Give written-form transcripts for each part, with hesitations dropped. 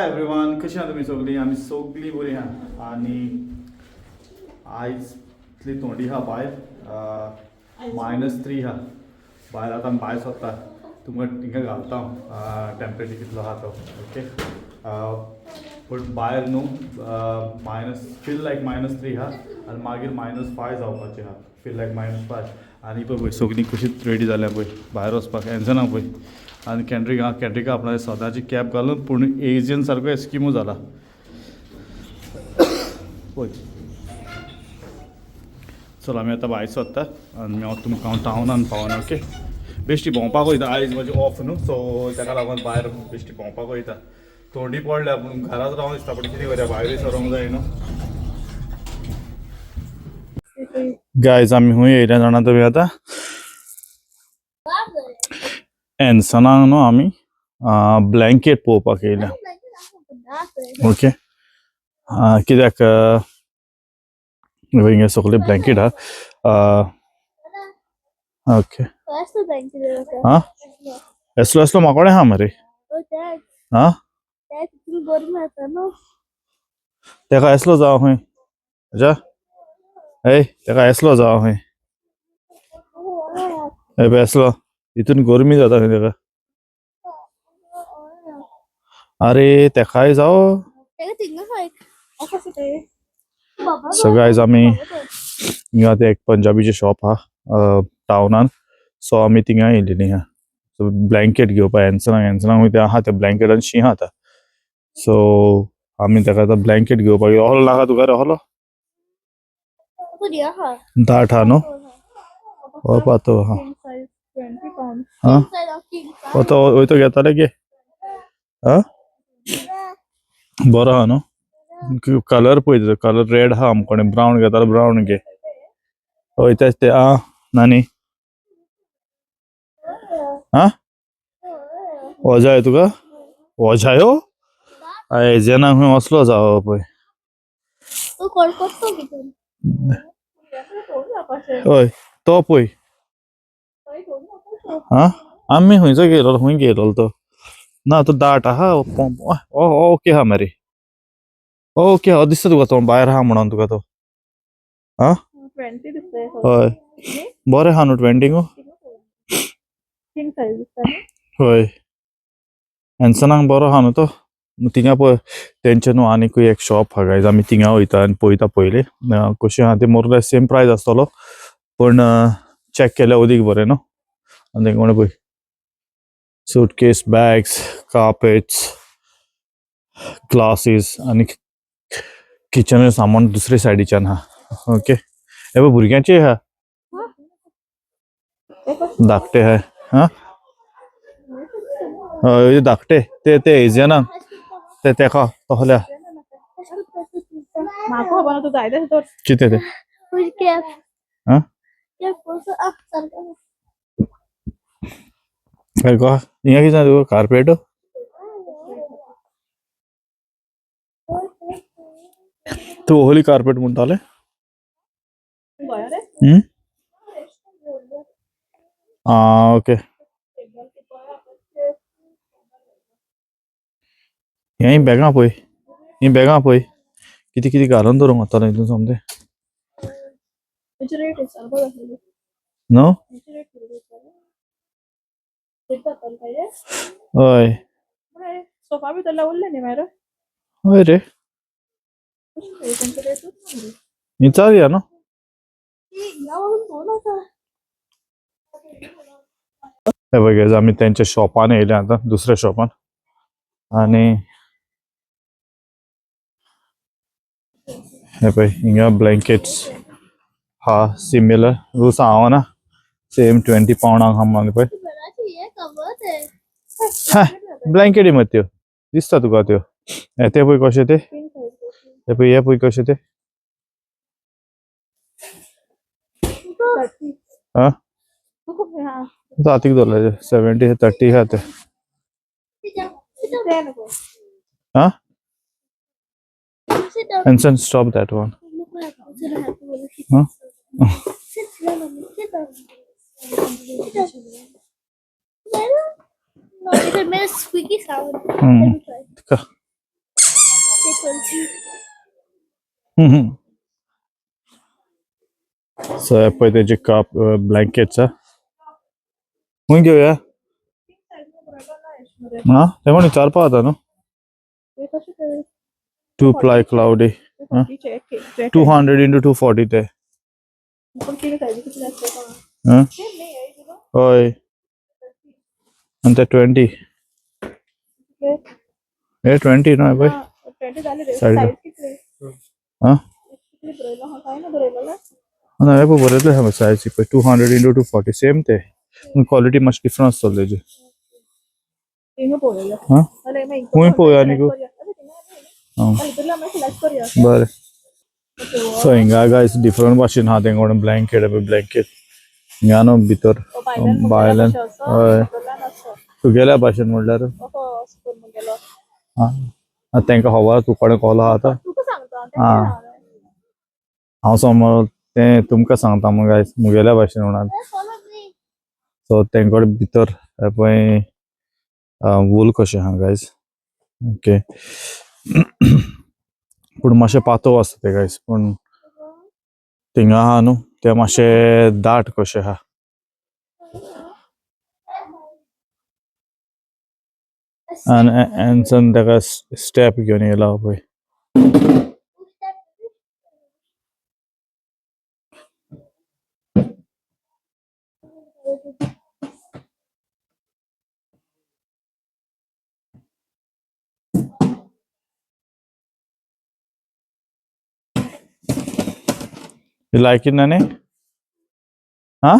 Hi everyone, कशी आहात तुम्ही सगळी? आम्ही सगळी बरी आहा. आणि आयजली थोडी हा भायर -3 हा भायर. आतां आमी भायर सरता, तुमकां थिंगा घालता टेम्परेचर कितलो आहा तो. ओके, पूण भायर न्हू मायनस फील लायक -3 हा आनी मागीर -5 जावपाचें हा. Feel like -5. आनी पळय सगळीं कशी रेडी जाल्या पळय भायर वचपाक. एन्जना पळय आनी कॅन्ड्रिका आपणाची सदांची कॅप घालून पूण एजियन सारको एस्किमो जाला पळय. चल आमी आतां भायर सरता आनी तुमकां हांव टावनान पावना. ओके, बेश्टी भोंवपाक वयता. आयज म्हाजी ऑफ न्हू, सो ताका लागून भायर बेश्टी भोंवपाक वयता. थोडी पडल्या पूण घराच रावून दिसता, पूण कितें करया, भायरूय सरोंक जाय न्हू. गायज आमी खूंय येयल्या जाणा तुमी आतां? एन्सनाक न्हू आमी ब्लँकेट पळोवपाक येयल्या. ओके, कित्याक हिंगा सगळे ब्लँकेट हा. ओके, हा एसलो माकोडे हा मरे. हा तेका एसलो जावं खंय जा. तेका एसलो जावं खंय एसलो हितून गरमी जाता खंय तेका. अरे तेकाय जावं. सो गायज आमी हिंगा ते एक पंजाबीचे शॉप हा टाउनान, सो आमी थिंगा येयलेलीं हा. सो ब्लँकेट घेवपा एन्सनाक ते आहा ते ब्लँकेटान शीं खाता. सो आमी तेका आतां ब्लँकेट घेवपाक गेलो. ओहलो नाका तुका रे? ओहलो दाट हा न्हू, हो पातो हा. वयतो घेताले गे. बरो हा न्हू. कलर पळय, कलर रेड हा आमकोडे. ब्रावन घेतालो ब्रावन घे. वयताच ते नानी हो जाय तुका? हो जायो जेना खंय वचलो जावो पळय. हय तो पळय. आमी खंयचो गेलो खंय गेलो तो ना, तो दाट आहा. ओके हा मरे. ओके, हो दिसता तुका तो भायर आहा म्हणोन तुका तो. हय बरें आहा न्हू 20. हय एन्सनाक बरो आहा न्हू तो. थिंगा पळय तेंचे न्हू आनीकूय एक शॉप हा गायज. आमी थिंगा वयता आनी पळयता पयलीं कशें आहा ते. मोरलेस सेम प्रायस आसतलो, पूण चॅक केल्यार ओदीक बरें न्हू. आनी तेंका म्हणलें पळय सूटकेस, बॅग्स, कार्पेट्स, ग्लासीस आनी किचन सामान दुसरे सायडीच्यान हा. ओके, हे पळय भुरग्यांचे हा धाकटे हा. हय धाकटे ते एजियनाक ते तेका तोहल्या कितें ते हिंगा कितें तुका कार्पेट तूं ओहली कार्पेट म्हणटाले. ओके, ही बॅगां पळय कितें कितें घालून दवरूंक वताले हितून समजें न्हू. हय हय रे, विचारया न्हू. हे बघ आमी तेंच्या शॉपान येयले आतां, दुसऱ्या शॉपान. आनी हे पळय हिंगा ब्लँकेट्स हा सिमिलर रूच हांवना सेम 20 पावंडाक हा म्हणून पळय. ब्लँकेटी मत त्यो दिसता तुका त्यो. ते पळय कशे ते पळय, हे पळय कशे ते. हातीक धरले 70 30 हा ते. And stop that one. So हे पळय तेजे कप ब्लँकेट्स खूंय घेवया हा ते कोण विचारपा आता न्हू 2 ply cloudy 200 into 240 ते होय आणि ते 20 हे 20 ना पळय साइड हा ना हे पळय बरयले हा साइज 200 into 240 सेम ते क्वालिटी मच डिफरंस आसतलो तेजी हा खूंय पळोवया आनी बरें सो हिंगा गायस डिफरंट भाशेन हा तेंकोण ब्लँकेट हिंगा न्हू भितर भायल्यान हय तुगेल्या भाशेन म्हणल्यार तेंका खबर तूं कोणे कॉल आहा आतां आं हांव समज ते तुमकां सांगता मग गायस मुगेल्या भाशेन म्हणान सो तेंकोडे भितर हे पळय वूल कशें आहा गायस ओके पूण मातशें पातळ आसता ते गायस पूण थिंगा आहा न्हू ते मातशें दाट कशें आहा आनी एन्सन तेका स्टेप घेवन येयला पळय You like it, Nani? Huh?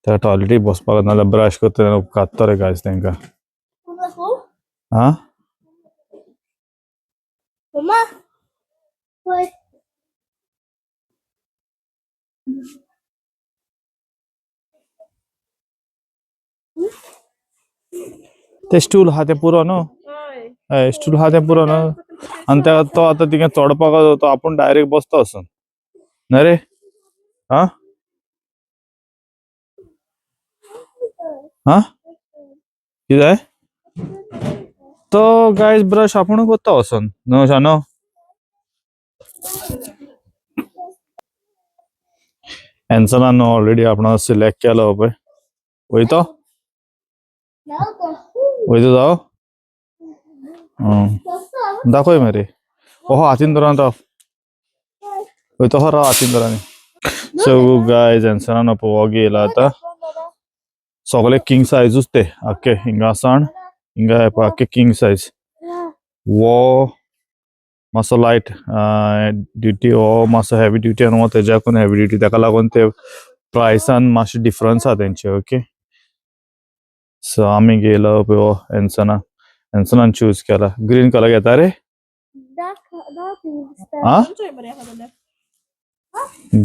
त्या टॉयलेटी बसपाक नाल्यार ब्रश करता उपकारता रे गायस तेंका हा ते स्टूल हा ते पुरो न्हू स्टूल हा ते पुरो न्हू आनी तो आतां तिका चोडपाक तो आपूण डायरेक्ट बसता वचून ना रे हा हा कितें जाय तो गायस ब्रश आपूण करता वचून न्हू शानो एन्सनान ऑलरेडी आपण सिलेक्ट केलो पळय वयतो वयतो जावो दाखय मरे ओहो हातीन धरून राव वयतो हो राव हातीन धरून सो गायस एन्सनान पळोवंक येयला आतां सगळे किंग साइजूच ते आख्खे हिंगा साण हिंगा आख्खे किंग साइज वो मातसो लायट ड्युटी हो मातसो हेवी ड्युटी आनी हो तेज्याकून हेवी ड्युटी ताका लागून ते प्रायसान मातशे डिफरन्स आहा तेंचे ओके सो आमी गेलो पळय हो एन्सनान चूज केला ग्रीन कलर घेता रे हा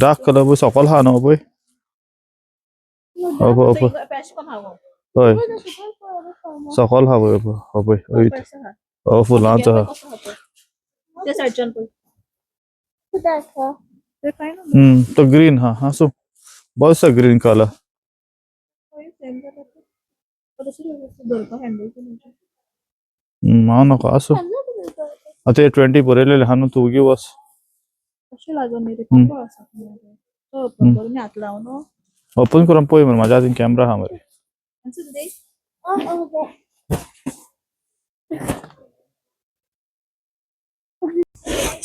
डार्क कलर पळय सकयल आहा न्हू पळय हय सकयल आहा पळय हो पळय हो फुलांचो आहा तो ग्रीन हा आसूं बरो दिसता ग्रीन कलर हांव नाका आसूं आतां 20 बरयलेले आहा न्हू तूं गी वच ओपन करून पळय मरे म्हाज्या हातीन कॅमेरा आहा मरे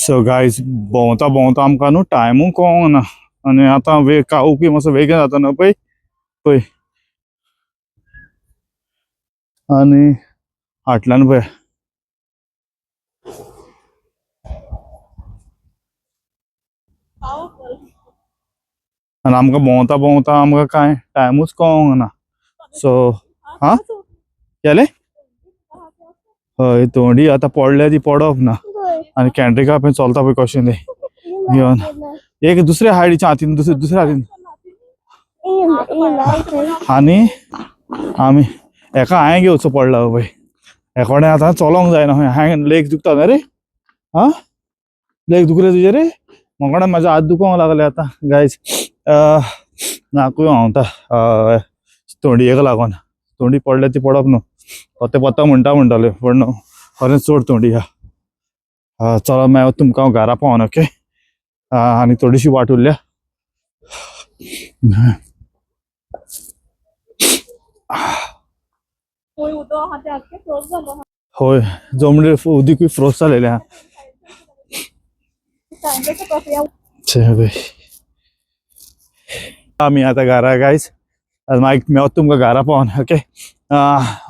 सो गायस भोंवता भोंवता आमकां न्हू टायमूय कळोंक ना आनी आतां कावूय मातसो बेगीन जाता न्हू पळय पळय आनी फाटल्यान पळय आनी आमकां भोंवता भोंवता आमकां कांय टायमूच कळोंक ना सो हा केलें हय थोडी आतां पडल्या ती पडप ना आनी कॅन्ट्रिका पळय चलता पळय कशें तें घेवन एक दुसऱ्या हायडीच्या हातीन दुसऱ्या हातीन आनी आमी हेका हांवें घेवचो पडला पळय हेकोडे आतां चलोंक जायना हांवें लेग दुखता न्हू रे हा लेग दुखले तुजे रे म्हाकोडे म्हाजे हात दुखोंक लागले आतां गायज नाकूय व्हांवता थोडयेक लागोन थोडी पडल्या ती पडप न्हू ते पत्ता म्हणटाले पण खरेंच चड थंडी हा चला मैं तुमकां हांव घरा पावन ओके आनी थोडीशी वाट उरल्या होय जमले उदीकूय फ्रोज जालेले आहा आमी आतां घरा गायज मागीर मेवता तुमकां घरा पावन ओके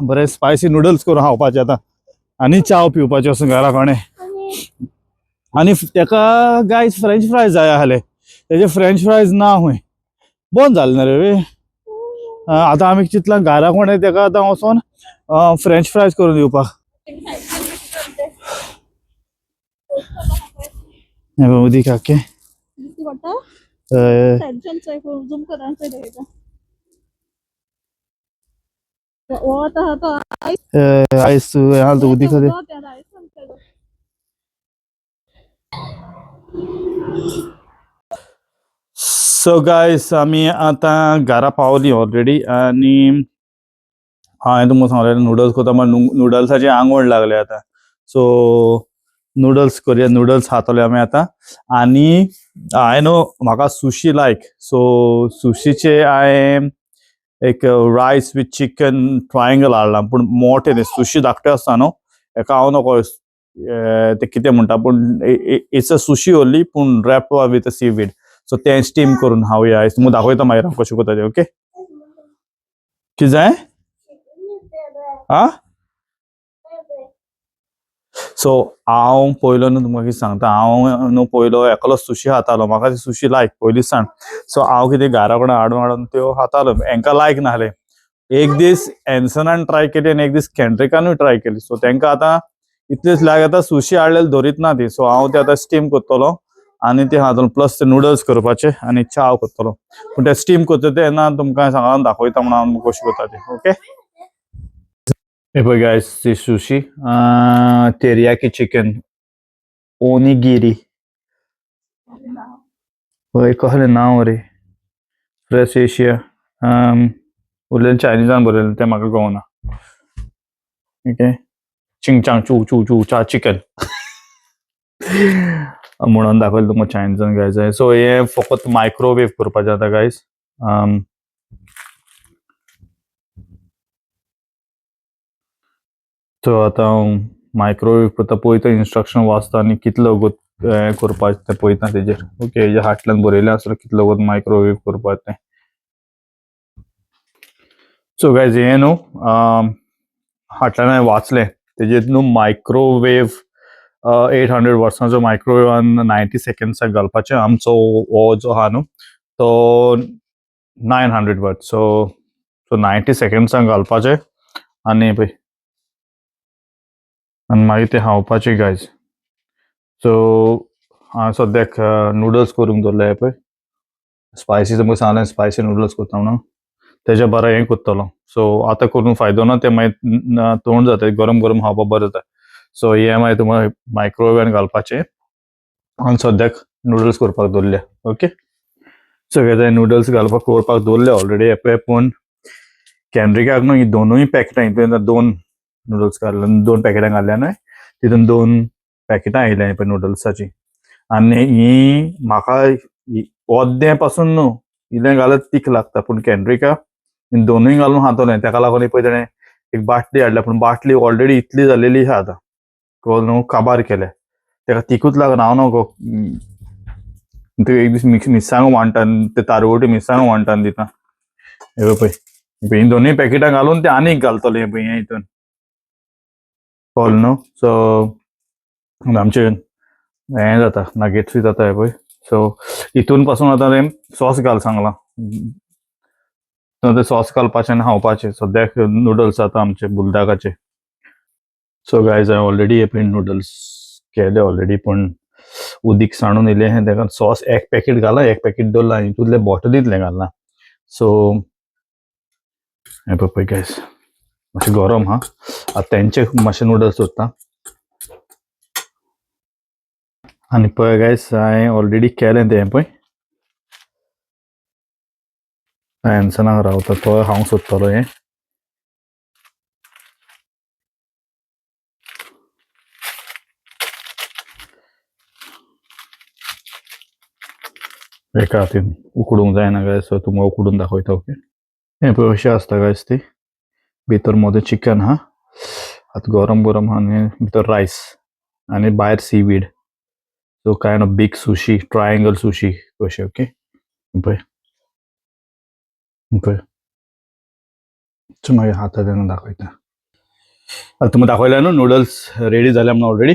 बरे स्पायसी नूडल्स करून खावपाचे आतां आनी चाव पिवपाची वचून घरा कोणे आनी तेका गायज फ्रेंच फ्रायज जाय आहले तेजे फ्रेंच फ्रायज ना हूंय बंद जालें ना रे आतां आमी चिंतलां घरा कोणे तेका आतां वचोन फ्रेंच फ्रायज करून दिवपाक उदीक ओके आयस उदीक सो गायस आमी आतां घरा पावली ऑलरेडी आनी हांवें तुमकां सांगलें नूडल्स करता नूडल्साची आंगवण लागले आतां सो नूडल्स करूया नूडल्स खातले आमी आतां आनी हांवें न्हू म्हाका सुशी लायक सो सुशीचे हांवें एक रायस विथ चिकन ट्रायंगल हाडला पूण मोठे न्ही सुशी धाकटे आसता न्हू हेका हांव नको ते कितें म्हणटा पूण इट्स अ सुशी ओन्ली पूण wrap with a seaweed so तें स्टीम करून खावया तुमकां दाखयता मागीर हांव कशें करता तें ओके कितें जाय सो हांव पयलो न्हू तुमकां कितें सांगता हांव न्हू पयलो एकलो सुशी खातालो म्हाका ती सुशी लायक पयलींच सांग सो हांव कितें घरा कोणा हाडून त्यो खातालो हेंकां लायक नाहले एक दीस एन्सनान ट्राय केली आनी एक दीस कॅन्ड्रिकानूय ट्राय केली सो तेंकां आतां इतलेच लायक आतां सुशी हाडलेली धरीत ना ती सो हांव ते आतां स्टीम करतलो आनी ते खातलो प्लस ते नूडल्स करपाचे आनी चाव करतलो पूण ते स्टीम करता तेन्ना तुमकां सांगला दाखयता म्हणून हांव कशें करता ते ओके हे पळय गायस ती सुशी तेरियाकी चिकन ओनिगिरी पळय कसलें नांव रे फ्रेश एशिया उरलेलें चायनिजान बरयलें तें म्हाका कळना ओके चिंगचांग चू चू चू चा चिकन म्हणून दाखयलें तुमकां चायनिजान गायज सो हे फकत मायक्रोवेव करपाचें आतां गायज सो आतां हांव मायक्रोवेव करता पळयता इंस्ट्रक्शन वाचता आनी कितलो वगत करपाचें तें पळयता तेजेर ओके हेज्या फाटल्यान बरयलें आसलें कितलो वगत मायक्रोवेव करपाचें तें सो गायज हें न्हू फाटल्यान हांवें वाचलें तेजेर न्हू मायक्रोवेव 800 वर्सांचो मायक्रोवेवान 90 सेकंड्साक घालपाचें आमचो हो जो आहा न्हू तो 900 वर्ड सो 90 सेकंड्साक घालपाचें आनी पळय आनी मागीर ते खावपाचे गायज सो हांव सद्याक नूडल्स करूंक दवरले पळय स्पायसी तुमकां सांगलें स्पायसी नूडल्स करता म्हणून तेजे बरें हें करतलो सो आतां करून फायदो ना ते मागीर तोंड जाता गरम गरम खावपाक बरें जाता सो हे मागीर तुमकां मायक्रोवेवान घालपाचें आनी सद्याक नूडल्स करपाक दवरल्या ओके सगळे नूडल्स घालपाक करपाक दवरले ऑलरेडी हे पूण कॅन्ड्रिकाक न्हू ही दोनूय पैकेटां हितून 2 नूडल्स घातले 2 पॅकेटां घातल्या न्हय तितून 2 पॅकेटां आयल्या पळय नूडल्साची आनी ही म्हाका अर्दे पासून न्हू इल्लें घालत तीख लागता पूण कॅन्ड्रिका दोनूय घालून खातलें तेका लागून पळय तेणें एक बाटली हाडल्या पूण बाटली ऑलरेडी इतली जाल्लेली आहा आतां कळ्ळें न्हू काबार केल्या तेका तिखूच लागना हांव न्हू एक दीस मिरसांगो वांटन ते तारवटी मिरसांगो वांटन दिता हे पळय ही दोनूय पॅकेटां घालून ते आनीक घालतले हे पळय हे हितून कळ्ळें न्हू सो आमचें हें जाता नागेट्सूय जाता हे पळय सो हितून पासून आतां तें सॉस घाल सांगलां ते सॉस घालपाचें आनी खावपाचें सद्याक नूडल्स जाता आमचे बुलदाकाचे सो गायज हांवें ऑलरेडी हे पळय नूडल्स केले ऑलरेडी पूण उदीक सांडून येयलें तेका सॉस एक पॅकेट घाला एक पॅकेट दवरला हितूंतले बॉटलींतलें घालना सो हे पळय गायज मातशें गरम हा आतां तेंचे मातशे नूडल्स सोदता आनी पळय गायज हांवें ऑलरेडी केलें तें पळय एन्सनाक रावता तो हांव सोदतलो हें एका हातीन उकडूंक जायना गाय सो तुमकां उकडून दाखयता ओके हें पळय अशें आसता गायस ती भितर मोदें चिकन हा आतां गरम गरम हा आनी भितर रायस आनी भायर seaweed so kind of big sushi triangle sushi कशें ओके पळय पळय सो मागीर हातान दाखयता आतां तुमकां दाखयल्या न्हू नूडल्स रेडी जाल्या म्हणून already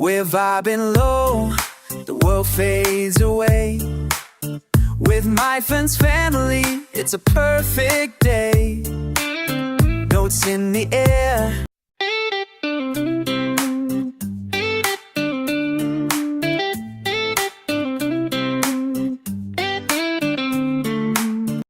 We're vibing low, the world fades away. With my friends, family, it's a perfect day. Notes in the air,